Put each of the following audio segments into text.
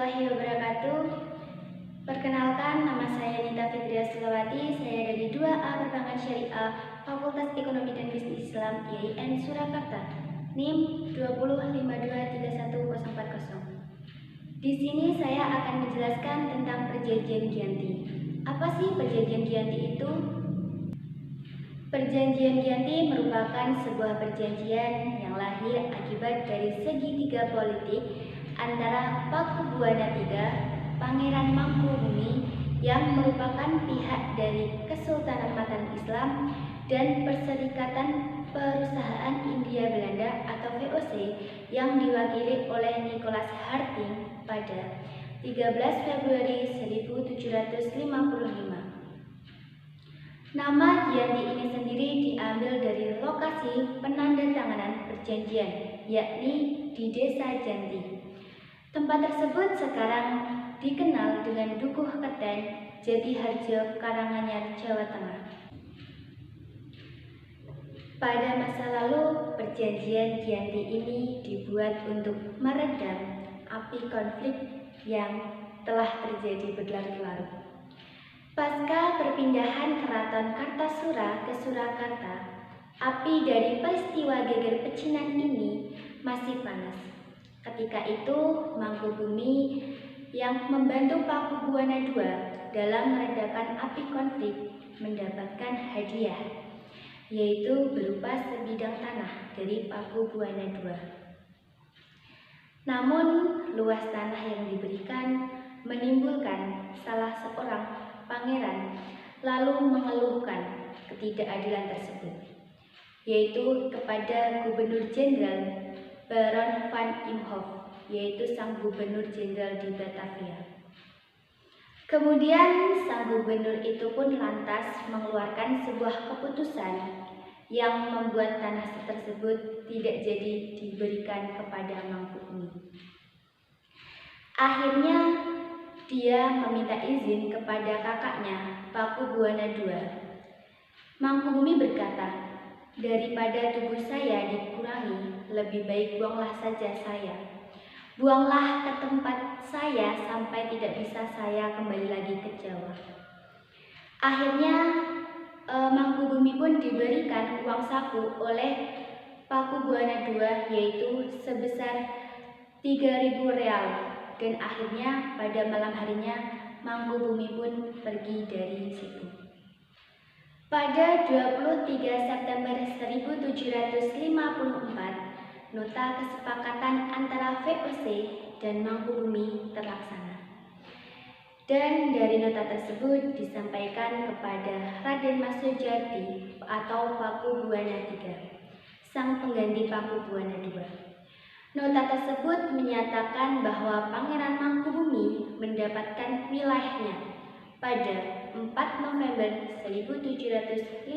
warahmatullahi wabarakatuh. Perkenalkan, nama saya Nita Fitria Silawati. Saya dari 2A Perbankan Syariah Fakultas Ekonomi dan Bisnis Islam IAIN Surakarta, NIM 205231040. Di sini saya akan menjelaskan tentang Perjanjian Giyanti. Apa sih Perjanjian Giyanti itu? Perjanjian Giyanti merupakan sebuah perjanjian yang lahir akibat dari segitiga politik antara Pakubuwana III, Pangeran Mangkubumi yang merupakan pihak dari Kesultanan Mataram Islam dan Perserikatan Perusahaan Hindia Belanda atau VOC yang diwakili oleh Nicholas Harting pada 13 Februari 1755. Nama Giyanti ini sendiri diambil dari lokasi penandatanganan perjanjian, yakni di Desa Janti. Tempat tersebut sekarang dikenal dengan Dukuh Kerten, Jatiharjo, Karanganyar, Jawa Tengah. Pada masa lalu, perjanjian Giyanti ini dibuat untuk meredam api konflik yang telah terjadi berlarut-larut. Pasca perpindahan Keraton Kartasura ke Surakarta, api dari peristiwa geger pecinan ini masih panas. Ketika itu, Mangkubumi yang membantu Pakubuwana II dalam meredakan api konflik mendapatkan hadiah, yaitu berupa sebidang tanah dari Pakubuwana II. Namun, luas tanah yang diberikan menimbulkan salah seorang pangeran lalu mengeluhkan ketidakadilan tersebut, yaitu kepada Gubernur Jenderal Baron van Imhoff, yaitu sang gubernur jenderal di Batavia. Kemudian sang gubernur itu pun lantas mengeluarkan sebuah keputusan yang membuat tanah tersebut tidak jadi diberikan kepada Mangkubumi. Akhirnya dia meminta izin kepada kakaknya, Pakubuwana II. Mangkubumi berkata, "Daripada tubuh saya dikurangi, lebih baik buanglah saja saya. Buanglah ke tempat saya sampai tidak bisa saya kembali lagi ke Jawa." Akhirnya Mangkubumi pun diberikan uang saku oleh Pakubuwana II, yaitu sebesar 3.000 real. Dan akhirnya pada malam harinya Mangkubumi pun pergi dari situ. Pada 23 September 1754, nota kesepakatan antara VOC dan Mangkubumi terlaksana. Dan dari nota tersebut disampaikan kepada Raden Mas Sujarti atau Pakubuwana III, sang pengganti Pakubuwana II. Nota tersebut menyatakan bahwa Pangeran Mangkubumi mendapatkan wilayahnya pada 4 November 1752.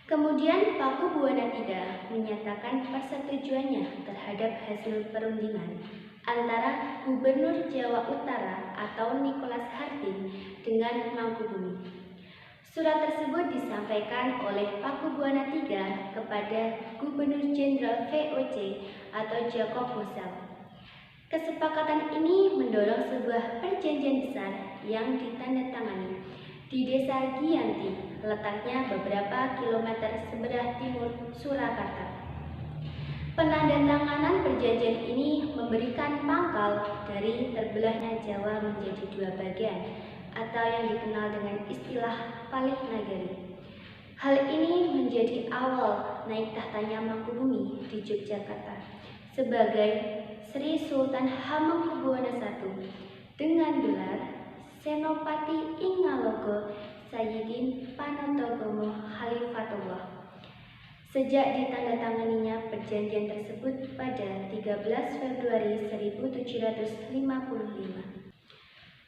Kemudian Pakubuwana III menyatakan persetujuannya terhadap hasil perundingan antara Gubernur Jawa Utara atau Nicholas Harting dengan Mangkubumi. Surat tersebut disampaikan oleh Pakubuwana III kepada Gubernur Jenderal VOC atau Jacob Mosel. Kesepakatan ini mendorong sebuah perjanjian besar yang ditandatangani di Desa Giyanti, letaknya beberapa kilometer sebelah timur Surakarta. Penandatanganan perjanjian ini memberikan pangkal dari terbelahnya Jawa menjadi 2 bagian, atau yang dikenal dengan istilah Palih Nagari. Hal ini menjadi awal naik tahtanya Mangkubumi di Yogyakarta sebagai Sri Sultan Hamengkubuwana I dengan gelar Senopati Ingalogo Sayyidin Panotogomo Khalifatullah. Sejak ditandatanganinya perjanjian tersebut pada 13 Februari 1755.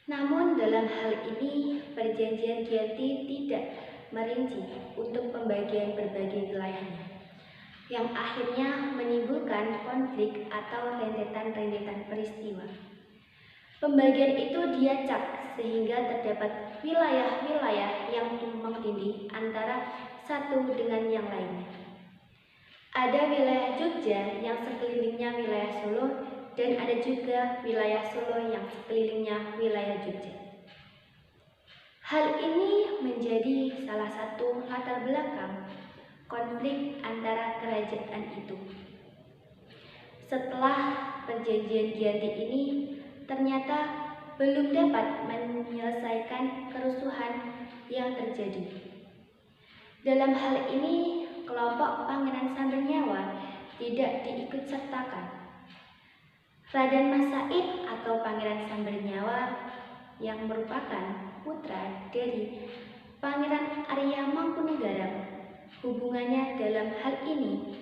Namun dalam hal ini perjanjian Giyanti tidak merinci untuk pembagian berbagai wilayahnya, yang akhirnya menimbulkan konflik atau rentetan-rentetan peristiwa. Pembagian itu diacak sehingga terdapat wilayah-wilayah yang tumpang tindih antara satu dengan yang lainnya. Ada wilayah Jogja yang sekelilingnya wilayah Solo dan ada juga wilayah Solo yang sekelilingnya wilayah Jogja. Hal ini menjadi salah satu latar belakang konflik antara kerajaan itu. Setelah perjanjian Giyanti ini ternyata belum dapat menyelesaikan kerusuhan yang terjadi. Dalam hal ini, kelompok Pangeran Sambernyawa tidak diikut sertakan. Raden Mas Said atau Pangeran Sambernyawa yang merupakan putra dari Pangeran Arya Mangkunegaran. Hubungannya dalam hal ini,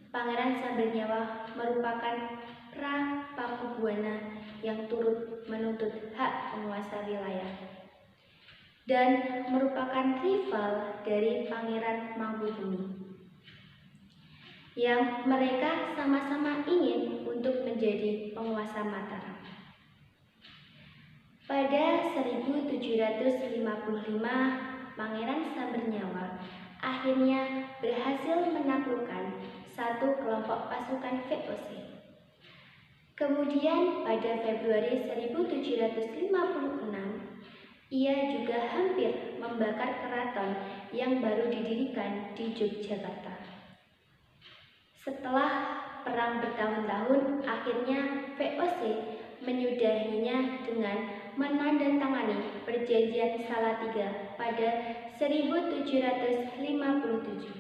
Pangeran Sambernyawa merupakan pra-Pakubuwana yang turut menuntut hak penguasa wilayah dan merupakan rival dari Pangeran Mangkubumi, yang mereka sama-sama ingin untuk menjadi penguasa Mataram. Pada 1755, Pangeran Sambernyawa akhirnya berhasil menaklukkan satu kelompok pasukan VOC. Kemudian pada Februari 1756, ia juga hampir membakar keraton yang baru didirikan di Yogyakarta. Setelah perang bertahun-tahun, akhirnya VOC menyudahinya dengan menandatangani Perjanjian Salatiga pada 1757.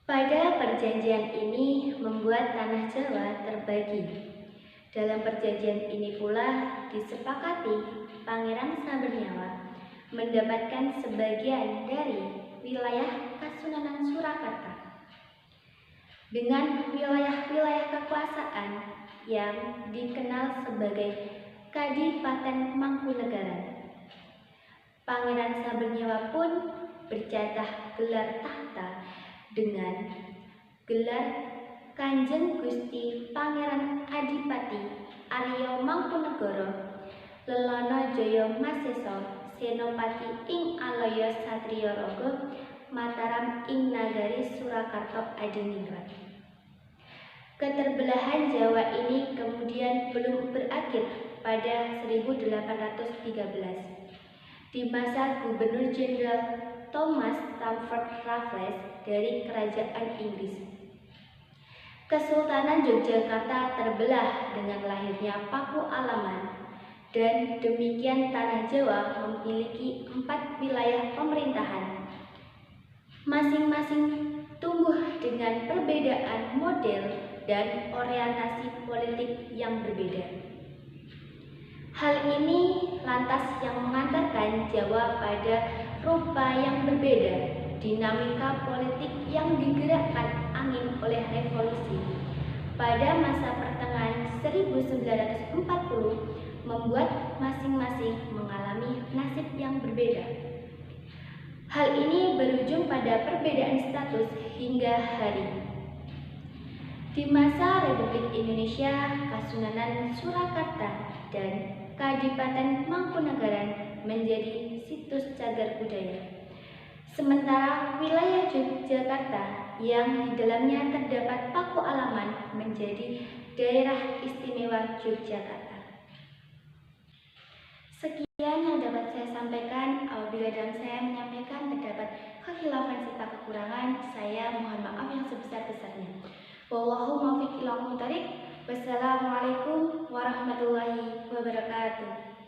Pada perjanjian ini membuat tanah Jawa terbagi. Dalam perjanjian ini pula disepakati Pangeran Sambernyawa mendapatkan sebagian dari wilayah Kasunanan Surakarta dengan wilayah-wilayah kekuasaan yang dikenal sebagai Kadipaten Mangkunegaran. Pangeran Sambernyawa pun berjatah gelar tahta dengan gelar Kanjeng Gusti Pangeran Adipati Arya Mangkunegara Lelono Jaya Maseso Senopati ing Alaya Satriya Raga Mataram ing Nagari Surakarta Adiningrat. Keterbelahan Jawa ini kemudian belum berakhir pada 1813 di masa Gubernur Jenderal Thomas Stamford Raffles dari Kerajaan Inggris. Kesultanan Yogyakarta terbelah dengan lahirnya Paku Alaman, dan demikian tanah Jawa memiliki 4 wilayah pemerintahan, masing-masing tumbuh dengan perbedaan model dan orientasi politik yang berbeda. Hal ini lantas yang mengantarkan Jawa pada rupa yang berbeda, dinamika politik yang digerakkan angin oleh revolusi pada masa pertengahan 1940 membuat masing-masing mengalami nasib yang berbeda. Hal ini berujung pada perbedaan status hingga hari. Di masa Republik Indonesia, Kasunanan Surakarta dan Kadipaten Mangkunegaran menjadi situs cagar budaya. Sementara wilayah Yogyakarta yang di dalamnya terdapat Paku Alaman menjadi daerah istimewa Yogyakarta. Sekian yang dapat saya sampaikan. Apabila dalam saya menyampaikan terdapat kekhilafan serta kekurangan, saya mohon maaf yang sebesar-besarnya. Wallahu muwaffiq ila aqwamit thoriq. Wassalamualaikum warahmatullahi wabarakatuh.